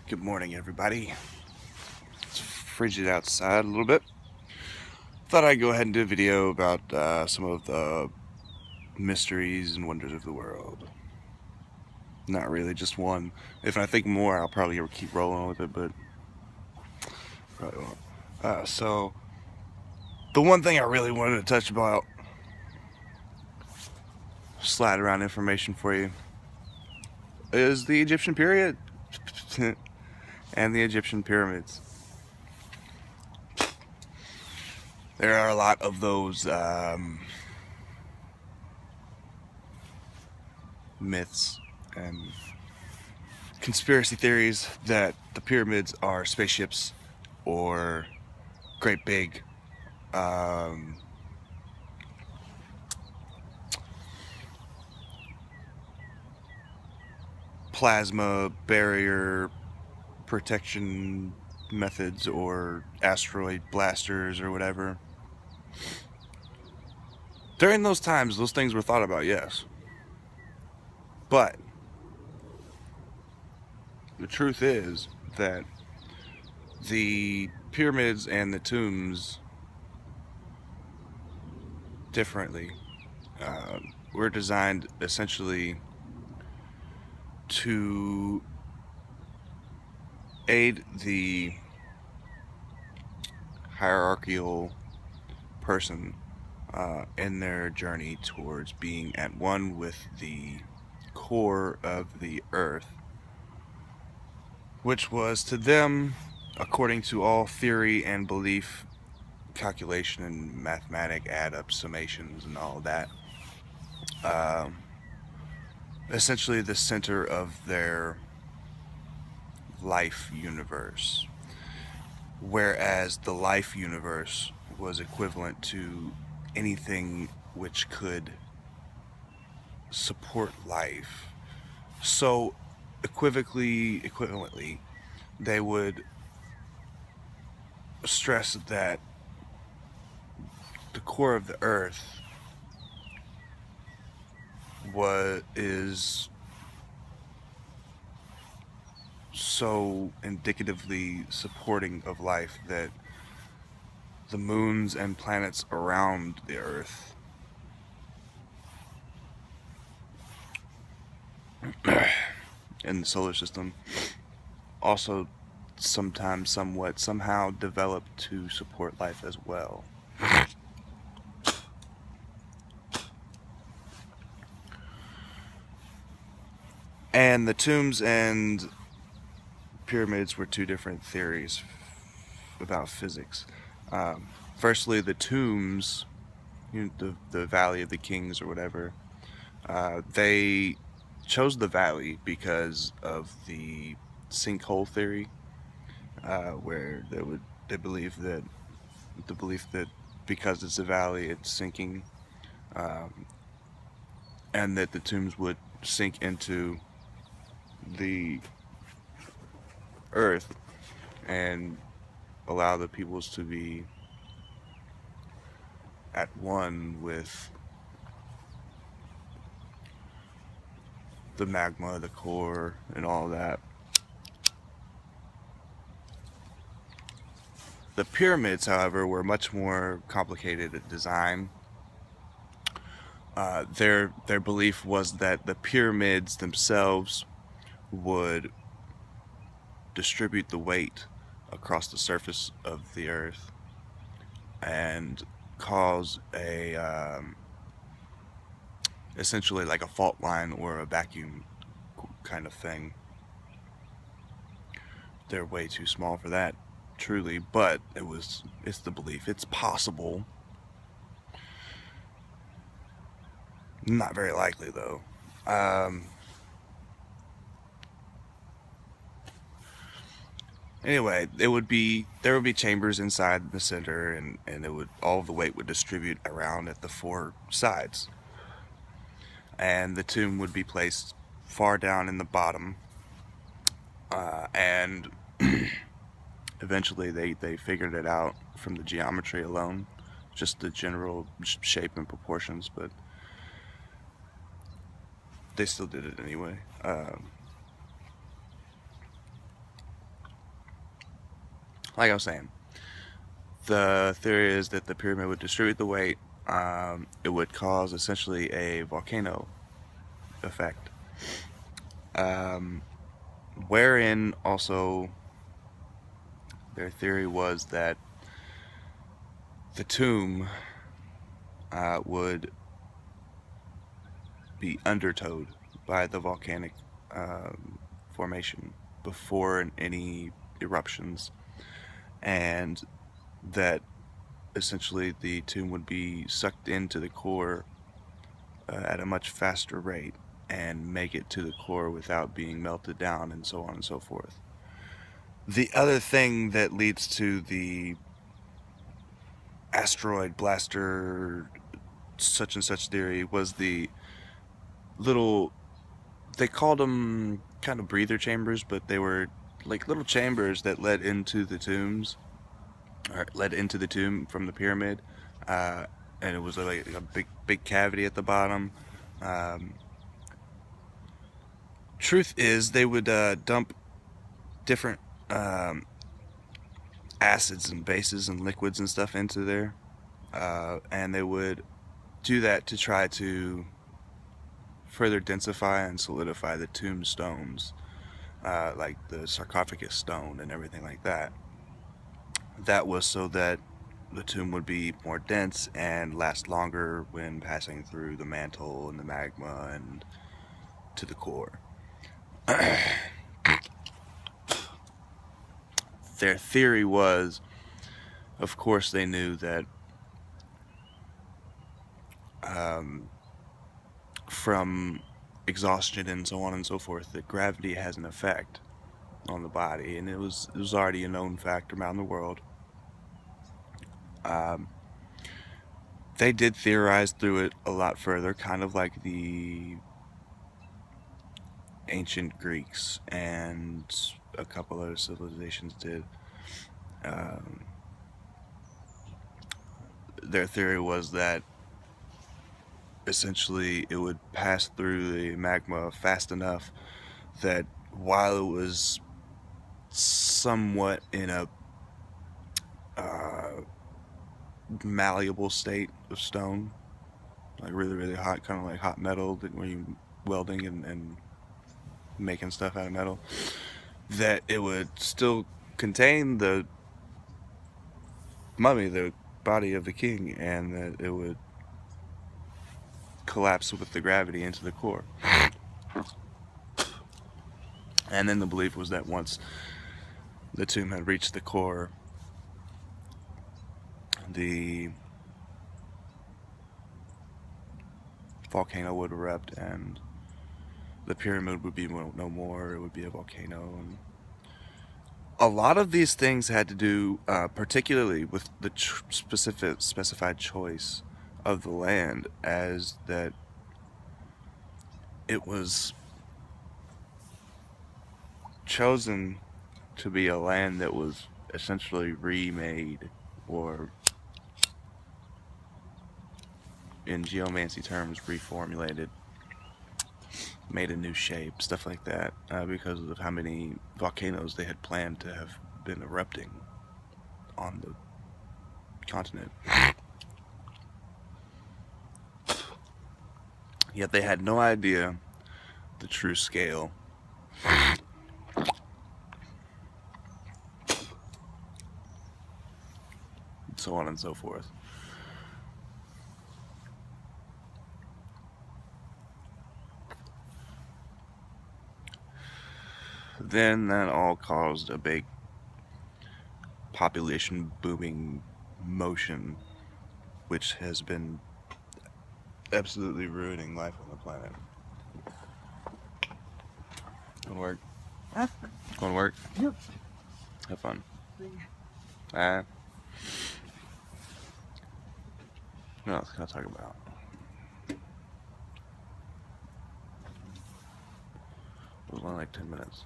Good morning, everybody. It's frigid outside a little bit. Thought I'd go ahead and do a video about some of the mysteries and wonders of the world. Not really, just one. If I think more, I'll probably keep rolling with it, but probably won't. So, the one thing I really wanted to touch about, slide around information for you, is the Egyptian period and the Egyptian pyramids. There are a lot of those myths and conspiracy theories that the pyramids are spaceships or great big plasma barrier protection methods or asteroid blasters or whatever. During those times, those things were thought about, yes. But the truth is that the pyramids and the tombs differently were designed essentially to aid the hierarchical person in their journey towards being at one with the core of the earth, which was to them, according to all theory and belief, calculation and mathematic add-up summations and all that, essentially the center of their life universe, whereas the life universe was equivalent to anything which could support life. So equivalently, they would stress that the core of the earth is so indicatively supporting of life that the moons and planets around the earth in the solar system also somehow developed to support life as well. And the tombs and pyramids were two different theories about physics. Firstly, the tombs, the Valley of the Kings or whatever, they chose the valley because of the sinkhole theory, where they believe that the belief that because it's a valley, it's sinking, and that the tombs would sink into the earth and allow the peoples to be at one with the magma, the core, and all that. The pyramids, however, were much more complicated at design. Their belief was that the pyramids themselves would distribute the weight across the surface of the earth and cause a essentially like a fault line or a vacuum kind of thing. They're way too small for that, truly, but it's the belief. It's possible. Not very likely, though. Anyway, there would be chambers inside the center, and all of the weight would distribute around at the four sides, and the tomb would be placed far down in the bottom, and eventually they figured it out from the geometry alone, just the general shape and proportions, but they still did it anyway. like I was saying, the theory is that the pyramid would distribute the weight. It would cause essentially a volcano effect, um, wherein also their theory was that the tomb would be undertowed by the volcanic um, formation before any eruptions, and that essentially the tomb would be sucked into the core at a much faster rate and make it to the core without being melted down, and so on and so forth. The other thing that leads to the asteroid blaster such and such theory was the little, they called them kind of breather chambers, but they were like little chambers that led into the tombs, or led into the tomb from the pyramid, uh, and it was like a big cavity at the bottom. Um, Truth is, they would dump different um, acids and bases and liquids and stuff into there, and they would do that to try to further densify and solidify the tombstones, like the sarcophagus stone and everything like that. That was so that the tomb would be more dense and last longer when passing through the mantle and the magma and to the core. Their theory was, of course, they knew that um, from exhaustion and so on and so forth, that gravity has an effect on the body, and it was already a known fact around the world. Um, they did theorize through it a lot further, kind of like the ancient Greeks and a couple other civilizations did. Um, their theory was that essentially it would pass through the magma fast enough that while it was somewhat in a uh, malleable state of stone, like really hot, kind of like hot metal, where you welding and making stuff out of metal, that it would still contain the mummy, the body of the king, and that it would collapse with the gravity into the core. And then the belief was that once the tomb had reached the core, the volcano would erupt and the pyramid would be no more. It would be a volcano. And a lot of these things had to do, particularly with the specified choice of the land, as that it was chosen to be a land that was essentially remade, or in geomancy terms, reformulated, made a new shape, stuff like that, because of how many volcanoes they had planned to have been erupting on the continent. Yet they had no idea the true scale. So on and so forth. Then that all caused a big population booming motion, which has been absolutely ruining life on the planet. Going to work? Huh? Going to work? Yep. Have fun. What else can I talk about? It was only like 10 minutes.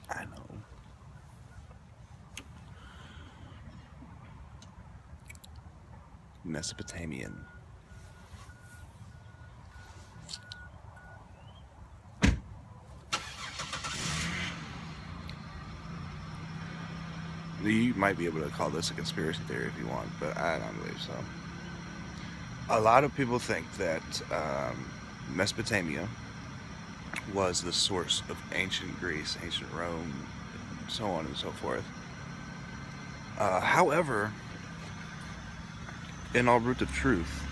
I know. Mesopotamian. You might be able to call this a conspiracy theory if you want, but I don't believe so. A lot of people think that Mesopotamia was the source of ancient Greece, ancient Rome, so on and so forth. However, in all root of truth,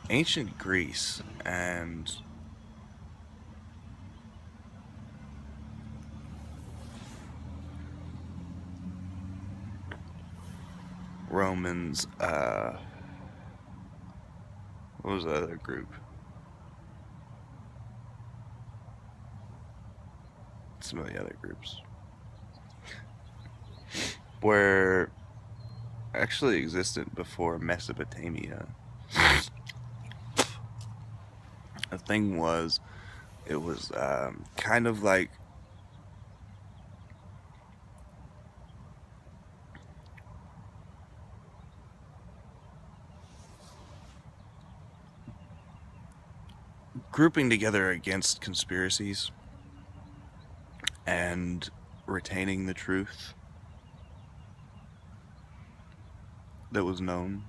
ancient Greece and Romans, what was the other group? Some of the other groups were actually existed before Mesopotamia. The thing was, it was kind of like grouping together against conspiracies and retaining the truth that was known.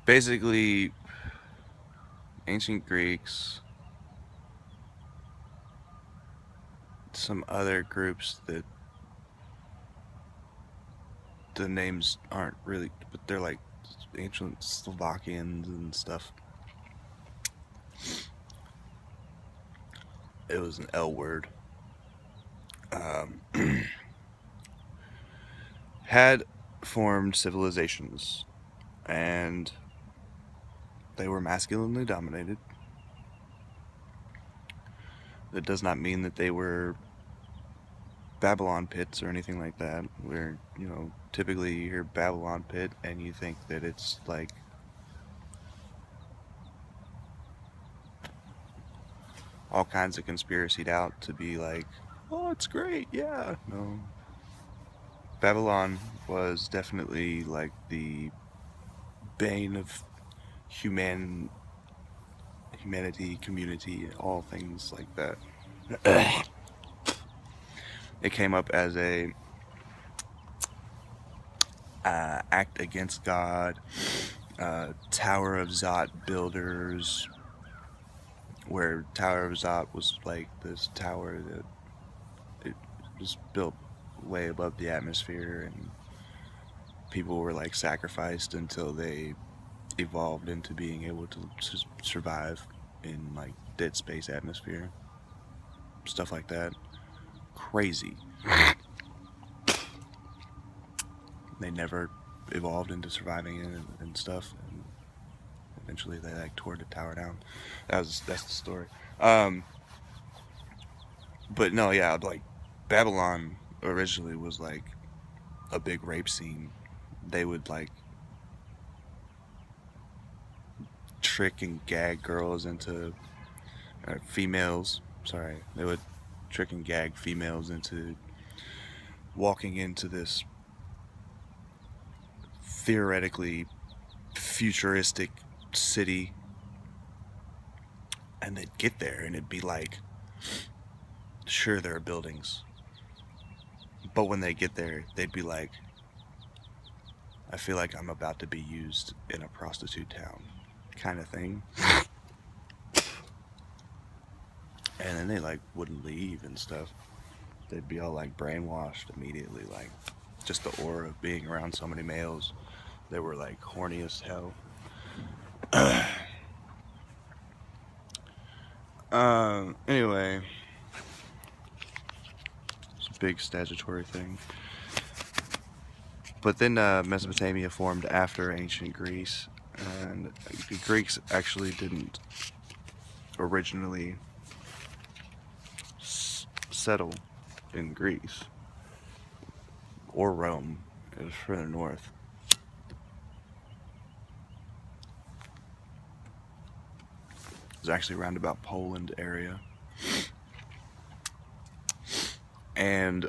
Basically, ancient Greeks, some other groups that the names aren't really, but they're like ancient Slovakians and stuff. It was an L word. Had formed civilizations, and they were masculinely dominated. That does not mean that they were Babylon pits or anything like that, where, you know, typically you hear Babylon pit and you think that it's like all kinds of conspiracied out to be like, oh, it's great, yeah. No. Babylon was definitely like the bane of humanity, community, all things like that. It came up as a act against God, Tower of Zot builders, where Tower of Zot was like this tower that it was built way above the atmosphere, and people were like sacrificed until they evolved into being able to survive in like dead space atmosphere, stuff like that. Crazy. They never evolved into surviving it and stuff, and eventually they like tore the tower down. That's the story. But no, yeah, like Babylon originally was like a big rape scene. They would like trick and gag girls into females. Sorry, they would trick and gag females into walking into this theoretically futuristic city, and they'd get there and it'd be like, sure, there are buildings, but when they get there they'd be like, I feel like I'm about to be used in a prostitute town kind of thing. And then they like wouldn't leave and stuff. They'd be all like brainwashed immediately, like just the aura of being around so many males. They were like horny as hell. Anyway, it's a big statutory thing. But then Mesopotamia formed after ancient Greece, and the Greeks actually didn't originally settle in Greece or Rome. It was further north. It was actually around about Poland area. And